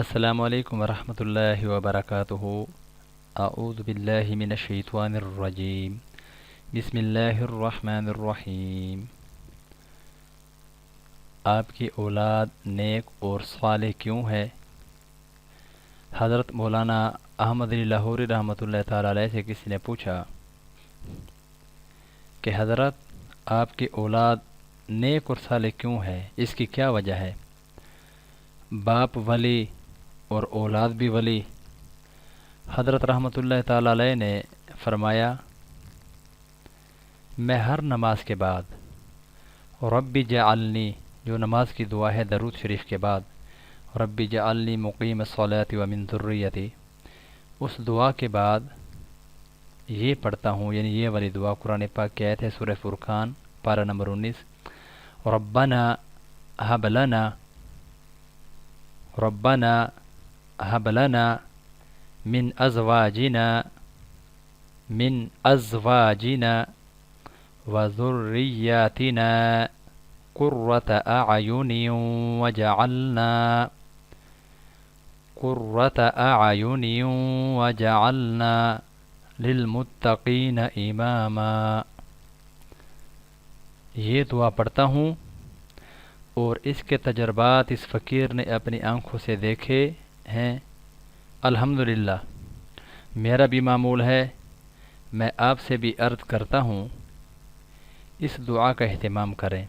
السلام علیکم ورحمۃ اللہ وبرکاتہ۔ اعوذ باللہ من الشیطان الرجیم، بسم اللہ الرحمن الرحیم۔ آپ کی اولاد نیک اور صالح کیوں ہے؟ حضرت مولانا احمد علی لاہوری رحمۃ اللہ تعالیٰ علیہ سے کسی نے پوچھا کہ حضرت آپ کی اولاد نیک اور صالح کیوں ہے، اس کی کیا وجہ ہے؟ باپ ولی اور اولاد بھی ولی۔ حضرت رحمۃ اللہ تعالیٰ علیہ نے فرمایا، میں ہر نماز کے بعد ربی جعلنی، جو نماز کی دعا ہے درود شریف کے بعد، ربی جعلنی مقیم الصلاۃ ومن ذریتی، اس دعا کے بعد یہ پڑھتا ہوں، یعنی یہ والی دعا قرآن پاک کی آیت ہے سورہ فرقان پارہ نمبر 19، ربنا ہب لنا ربنا هب لنا من ازواجنا وذرياتنا قرة اعین وجعلنا للمتقین اماما۔ یہ دعا پڑھتا ہوں اور اس کے تجربات اس فقیر نے اپنی آنکھوں سے دیکھے ہیں۔ الحمدللہ میرا بھی معمول ہے، میں آپ سے بھی عرض کرتا ہوں اس دعا کا اہتمام کریں۔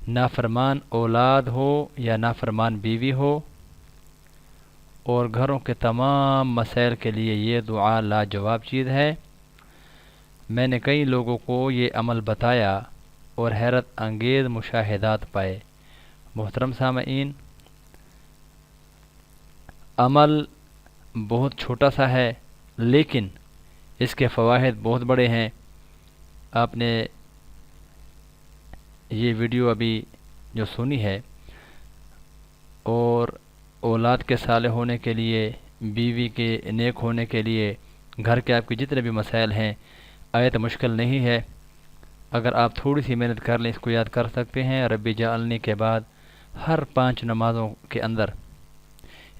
نافرمان اولاد ہو یا نافرمان بیوی ہو، اور گھروں کے تمام مسائل کے لیے یہ دعا لاجواب چیز ہے۔ میں نے کئی لوگوں کو یہ عمل بتایا اور حیرت انگیز مشاہدات پائے۔ محترم سامعین، عمل بہت چھوٹا سا ہے لیکن اس کے فوائد بہت بڑے ہیں۔ آپ نے یہ ویڈیو ابھی جو سنی ہے، اور اولاد کے صالح ہونے کے لیے، بیوی کے نیک ہونے کے لیے، گھر کے آپ کے جتنے بھی مسائل ہیں، آیت مشکل نہیں ہے۔ اگر آپ تھوڑی سی محنت کر لیں اس کو یاد کر سکتے ہیں۔ ربی جعلنی کے بعد ہر 5 نمازوں کے اندر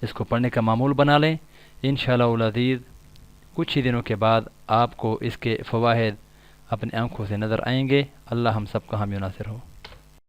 اس کو پڑھنے کا معمول بنا لیں۔ انشاءاللہ العزیز کچھ ہی دنوں کے بعد آپ کو اس کے فوائد اپنی آنکھوں سے نظر آئیں گے۔ اللہ ہم سب کا حامی و ناصر ہو۔